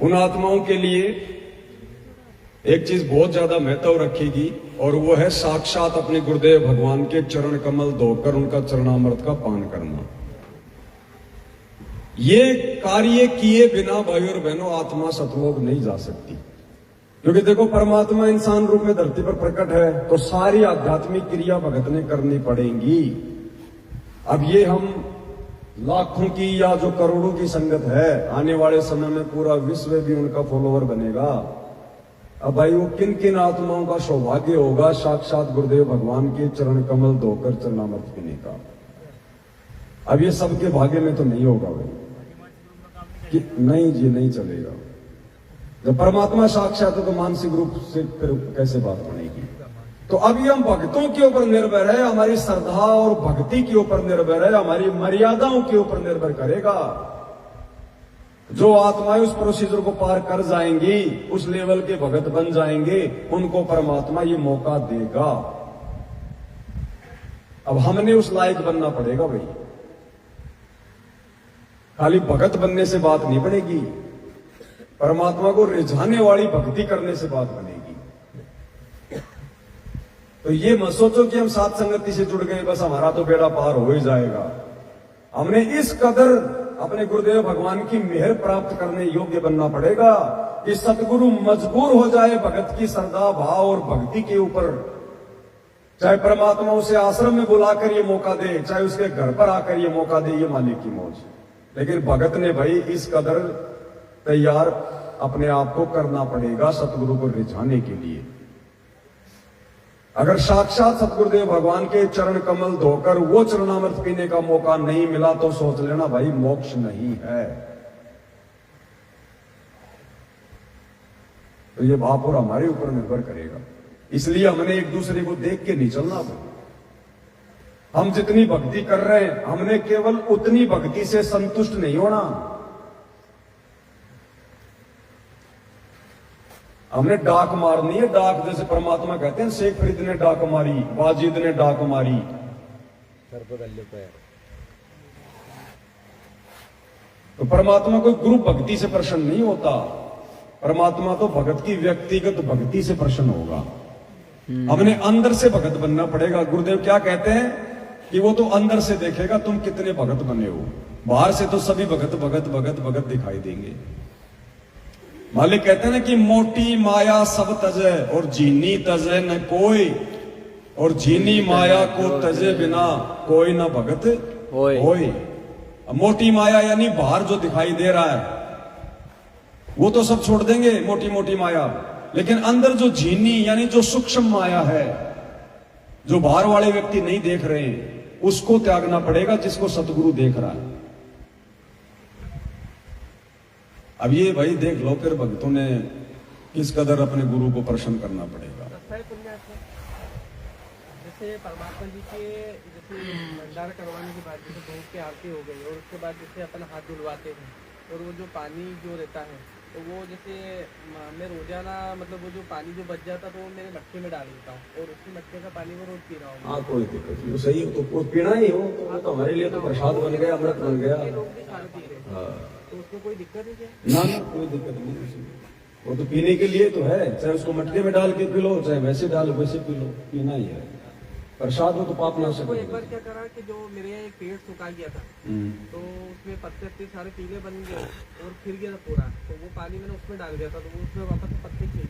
उन आत्माओं के लिए एक चीज बहुत ज्यादा महत्व रखेगी और वो है साक्षात अपने गुरुदेव भगवान के चरण कमल धोकर उनका चरणामृत का पान करना। ये कार्य किए बिना भाई और बहनों आत्मा सतलोक नहीं जा सकती। क्योंकि देखो परमात्मा इंसान रूप में धरती पर प्रकट है तो सारी आध्यात्मिक क्रिया भगत ने करनी पड़ेंगी। अब ये हम लाखों की या जो करोड़ों की संगत है, आने वाले समय में पूरा विश्व भी उनका फॉलोवर बनेगा। अब भाई वो किन किन आत्माओं का सौभाग्य होगा साक्षात गुरुदेव भगवान के चरण कमल धोकर चरणामृत पीने का। अब ये सबके भाग्य में तो नहीं होगा भाई कि नहीं जी, नहीं चलेगा। जब परमात्मा साक्षात है तो मानसिक रूप से फिर कैसे बात बनेगी। तो अभी हम भक्तों के ऊपर निर्भर है, हमारी श्रद्धा और भक्ति के ऊपर निर्भर है, हमारी मर्यादाओं के ऊपर निर्भर करेगा। जो आत्माएं उस प्रोसीजर को पार कर जाएंगी, उस लेवल के भगत बन जाएंगे, उनको परमात्मा ये मौका देगा। अब हमने उस लायक बनना पड़ेगा भाई। खाली भगत बनने से बात नहीं बनेगी, परमात्मा को रिझाने वाली भक्ति करने से बात बनेगी। तो ये मत सोचो कि हम साथ संगति से जुड़ गए बस हमारा तो बेड़ा पार हो ही जाएगा। हमने इस कदर अपने गुरुदेव भगवान की मेहर प्राप्त करने योग्य बनना पड़ेगा कि सतगुरु मजबूर हो जाए भगत की श्रद्धा भाव और भक्ति के ऊपर। चाहे परमात्मा उसे आश्रम में बुलाकर ये मौका दे, चाहे उसके घर पर आकर ये मौका दे, ये मालिक की मौज। लेकिन भगत ने भाई इस कदर तैयार अपने आप को करना पड़ेगा सतगुरु को रिझाने के लिए। अगर साक्षात सतगुरुदेव भगवान के चरण कमल धोकर वो चरणामृत पीने का मौका नहीं मिला तो सोच लेना भाई मोक्ष नहीं है। तो ये बाप और हमारे ऊपर निर्भर करेगा। इसलिए हमने एक दूसरे को देख के नहीं चलना भाई। हम जितनी भक्ति कर रहे हैं हमने केवल उतनी भक्ति से संतुष्ट नहीं होना, हमने डाक मारनी है। डाक जैसे परमात्मा कहते हैं शेख फरीद ने डाक मारी, वाजिद ने डाक मारी। तो परमात्मा कोई ग्रुप भक्ति से प्रसन्न नहीं होता, परमात्मा तो भगत की व्यक्तिगत भक्ति से प्रसन्न होगा। हमने अंदर से भगत बनना पड़ेगा। गुरुदेव क्या कहते हैं कि वो तो अंदर से देखेगा तुम कितने भगत बने हो। बाहर से तो सभी भगत भगत भगत भगत दिखाई देंगे। मालिक कहते हैं ना कि मोटी माया सब तजे और जीनी तजे न कोई, और जीनी माया को तजे बिना कोई ना भगत होय। मोटी माया यानी बाहर जो दिखाई दे रहा है वो तो सब छोड़ देंगे, मोटी मोटी माया। लेकिन अंदर जो जीनी यानी जो सूक्ष्म माया है, जो बाहर वाले व्यक्ति नहीं देख रहे हैं, उसको त्यागना पड़ेगा जिसको सतगुरु देख रहा है। अब ये भाई देख लो फिर भक्तों ने किस कदर अपने गुरु को प्रसन्न करना पड़ेगा। जैसे परमात्मा जी के जैसे भंडारा करवाने के बाद जैसे भोग की आरती हो गई और उसके बाद जैसे अपन हाथ धुलवाते हैं और वो जो पानी जो रहता है तो वो जैसे मैं रोजाना मतलब वो जो पानी जो बच जाता तो वो मेरे मटके में डाल देता हूँ और उसी मटके का पानी वो रोज पी रहा हूँ। हाँ कोई दिक्कत नहीं, सही तो पीना ही हो तो हमारे लिए तो प्रसाद बन गया, अमृत बन गया। लोग भी खाना पी रहे हैं तो उसमें कोई दिक्कत है क्या? ना कोई दिक्कत नहीं, वो तो पीने के लिए तो है। चाहे उसको मटके में डाल के पी लो, चाहे वैसे डाल वैसे पी लो, पीना ही है। प्रसाद में तो पाप ना सके। एक बार क्या करा कि जो मेरे एक पेड़ सुखा गया था तो उसमें पत्ते सारे पीले बन गए और फिर गया था पूरा, तो वो पानी मैंने उसमें डाल दिया था तो उसमें वापस पत्ते खिल